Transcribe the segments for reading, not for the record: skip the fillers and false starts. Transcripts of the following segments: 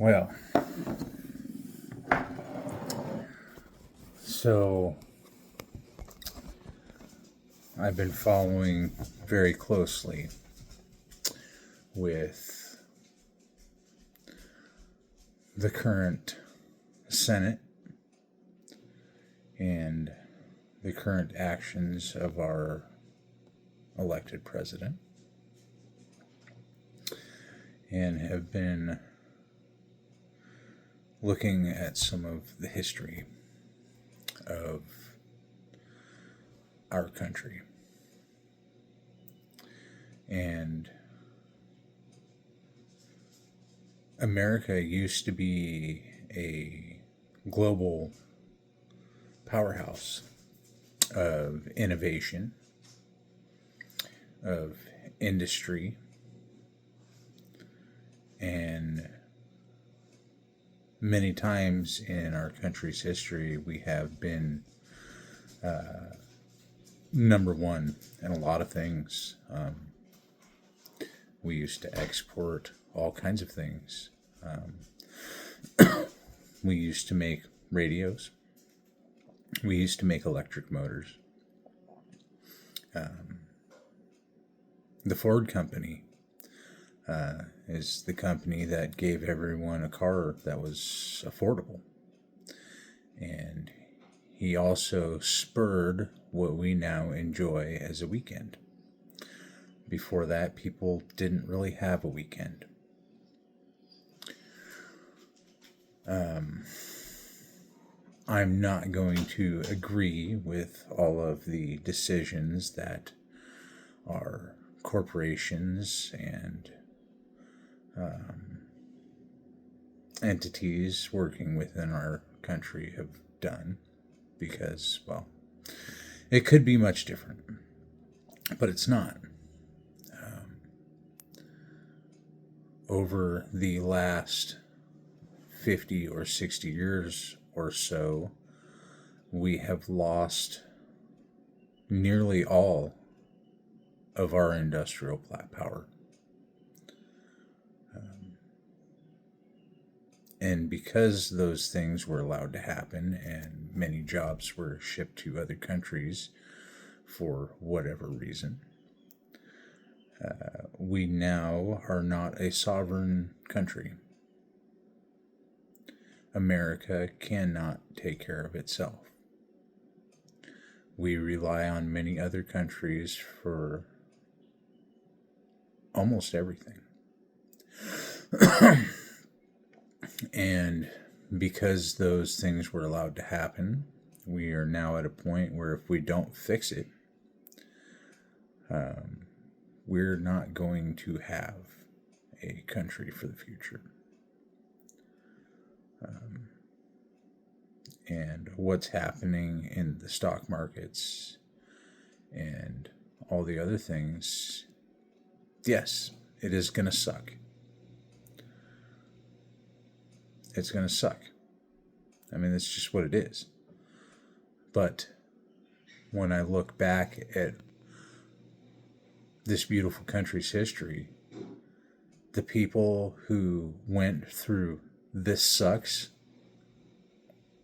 Well, so I've been following very closely with the current Senate and the current actions of our elected president, and have been looking at some of the history of our country. And America used to be a global powerhouse of innovation, of industry, and many times in our country's history, we have been number one in a lot of things. We used to export all kinds of things. We used to make radios. We used to make electric motors. The Ford Company is the company that gave everyone a car that was affordable. And he also spurred what we now enjoy as a weekend. Before that, people didn't really have a weekend. I'm not going to agree with all of the decisions that our corporations and entities working within our country have done, because, well, it could be much different, but it's not. Over the last 50 or 60 years or so, we have lost nearly all of our industrial power. And because those things were allowed to happen and many jobs were shipped to other countries for whatever reason, we now are not a sovereign country. America cannot take care of itself. We rely on many other countries for almost everything. And because those things were allowed to happen, we are now at a point where if we don't fix it, we're not going to have a country for the future. And what's happening in the stock markets and all the other things, yes, it is going to suck. It's going to suck. I mean, that's just what it is. But when I look back at this beautiful country's history, the people who went through this sucks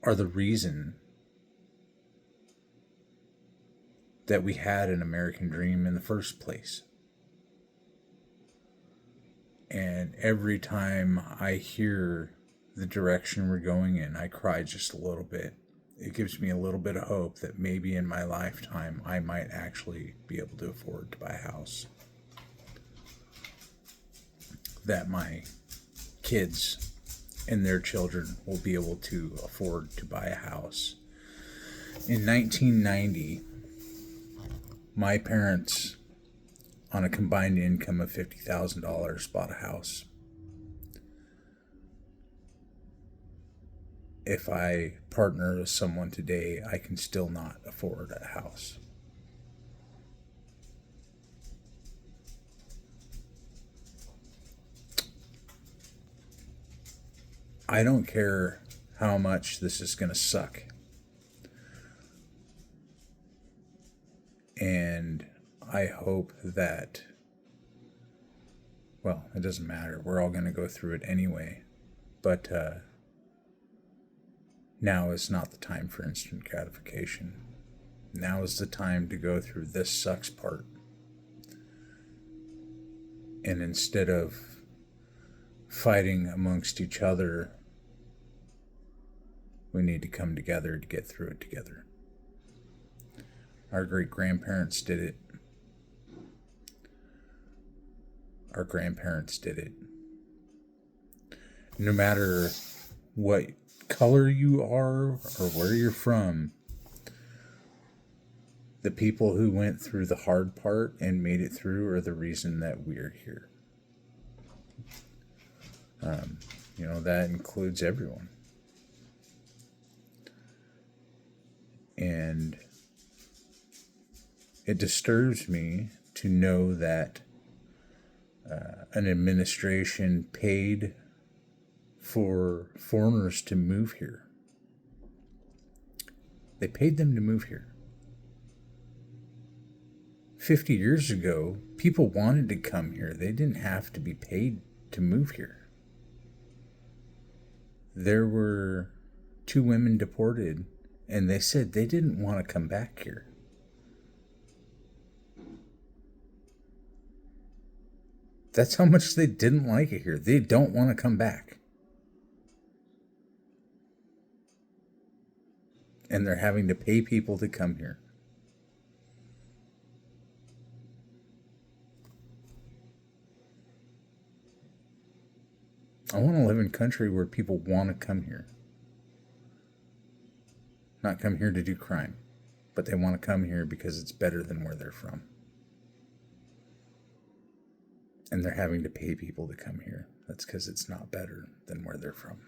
are the reason that we had an American dream in the first place. And every time I hear the direction we're going in, I cry just a little bit. It gives me a little bit of hope that maybe in my lifetime I might actually be able to afford to buy a house. That my kids and their children will be able to afford to buy a house. In 1990, my parents, on a combined income of $50,000, bought a house. If I partner with someone today, I can still not afford a house. I don't care how much this is going to suck. And I hope that, well, it doesn't matter. We're all going to go through it anyway. But now is not the time for instant gratification. Now is the time to go through this sucks part. And instead of fighting amongst each other, we need to come together to get through it together. Our great grandparents did it. Our grandparents did it. No matter what color you are or where you're from, the people who went through the hard part and made it through are the reason that we're here. That includes everyone. And it disturbs me to know that an administration paid for foreigners to move here. They paid them to move here. 50 years ago, people wanted to come here. They didn't have to be paid to move here. There were 2 women deported, and they said they didn't want to come back here. That's how much they didn't like it here. They don't want to come back. And they're having to pay people to come here. I want to live in a country where people want to come here. Not come here to do crime, but they want to come here because it's better than where they're from. And they're having to pay people to come here. That's because it's not better than where they're from.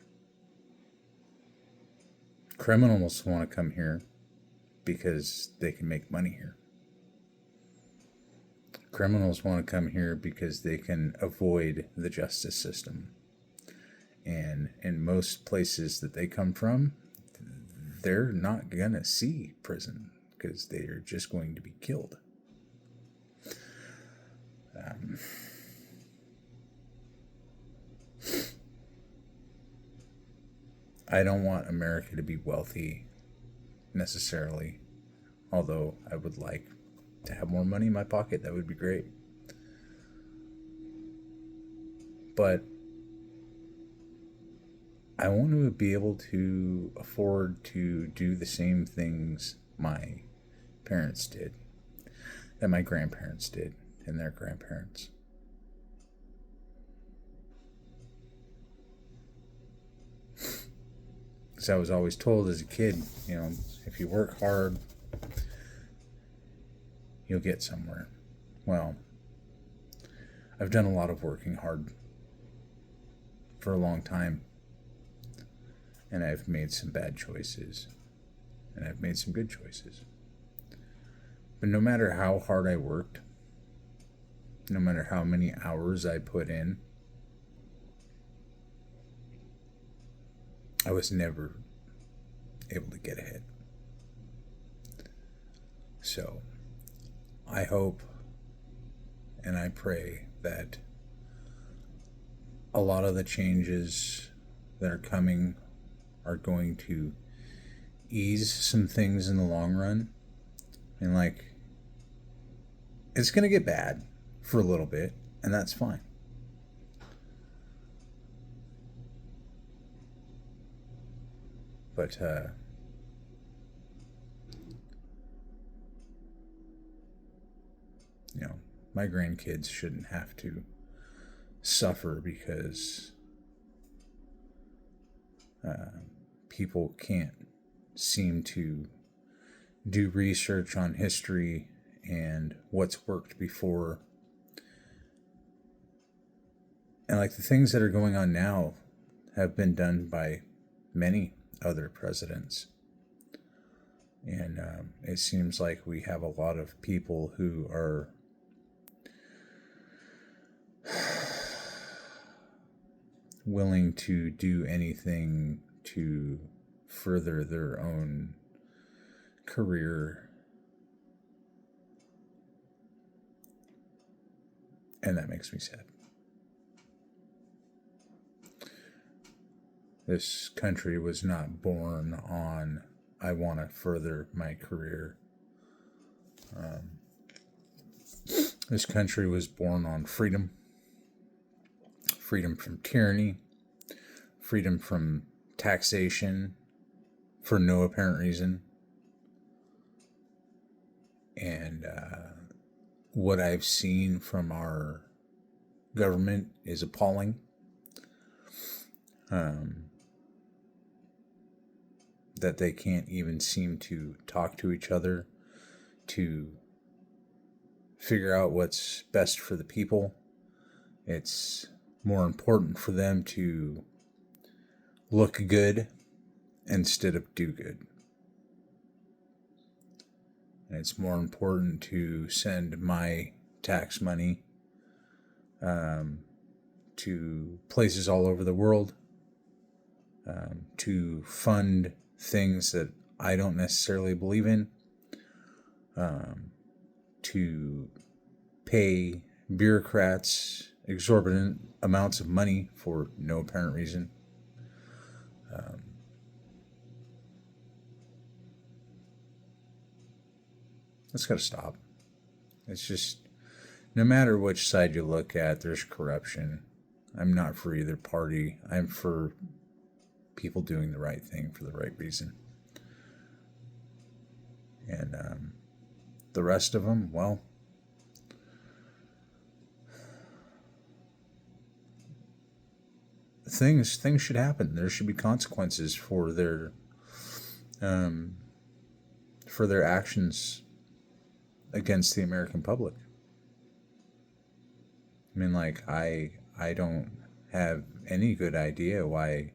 Criminals want to come here because they can make money here. Criminals want to come here because they can avoid the justice system. And in most places that they come from, they're not going to see prison because they are just going to be killed. I don't want America to be wealthy necessarily, although I would like to have more money in my pocket. That would be great. But I want to be able to afford to do the same things my parents did, that my grandparents did, and their grandparents. Because I was always told as a kid, if you work hard, you'll get somewhere. Well, I've done a lot of working hard for a long time. And I've made some bad choices. And I've made some good choices. But no matter how hard I worked, no matter how many hours I put in, I was never able to get ahead. So, I hope and I pray that a lot of the changes that are coming are going to ease some things in the long run. And it's going to get bad for a little bit, and that's fine. But my grandkids shouldn't have to suffer because people can't seem to do research on history and what's worked before. And the things that are going on now have been done by many other presidents. And it seems like we have a lot of people who are willing to do anything to further their own career. And that makes me sad. This country was not born on, I want to further my career. This country was born on freedom. Freedom from tyranny. Freedom from taxation for no apparent reason. And what I've seen from our government is appalling. That they can't even seem to talk to each other to figure out what's best for the people. It's more important for them to look good instead of do good. And it's more important to send my tax money to places all over the world to fund things that I don't necessarily believe in, to pay bureaucrats exorbitant amounts of money for no apparent reason. That's got to stop. It's just, no matter which side you look at, there's corruption. I'm not for either party. I'm for people doing the right thing for the right reason. And the rest of them, well, things should happen. There should be consequences for their actions against the American public. I mean, like, I don't have any good idea why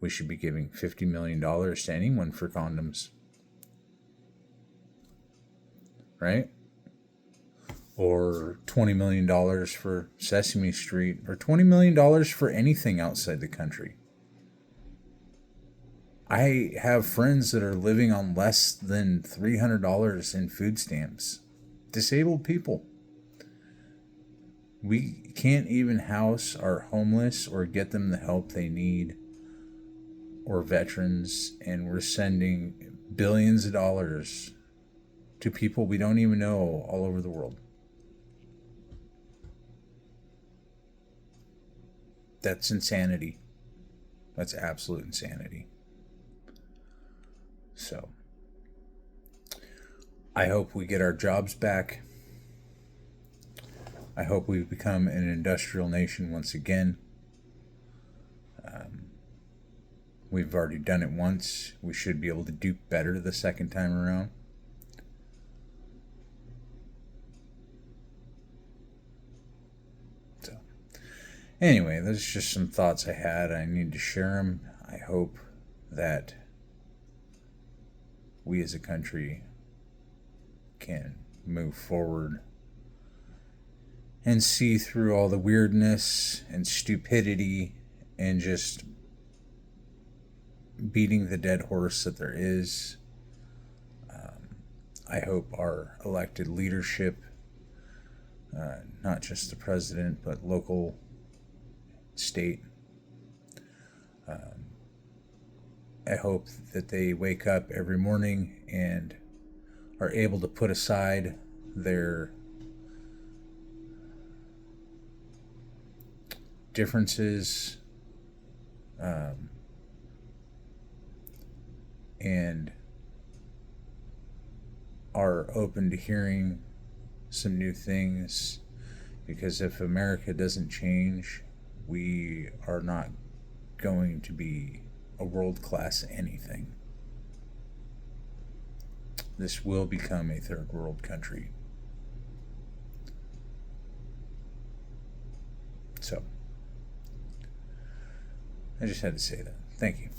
we should be giving $50 million to anyone for condoms. Right? Or $20 million for Sesame Street, or $20 million for anything outside the country. I have friends that are living on less than $300 in food stamps. Disabled people. We can't even house our homeless or get them the help they need, or veterans, and we're sending billions of dollars to people we don't even know all over the world. That's insanity. That's absolute insanity. So, I hope we get our jobs back. I hope we become an industrial nation once again. We've already done it once. We should be able to do better the second time around. So, anyway, those are just some thoughts I had. I need to share them. I hope that we as a country can move forward and see through all the weirdness and stupidity and just beating the dead horse that there is. I hope our elected leadership, not just the president, but local, state, I hope that they wake up every morning and are able to put aside their differences and are open to hearing some new things, because if America doesn't change, we are not going to be a world-class anything. This will become a third world country. So, I just had to say that. Thank you.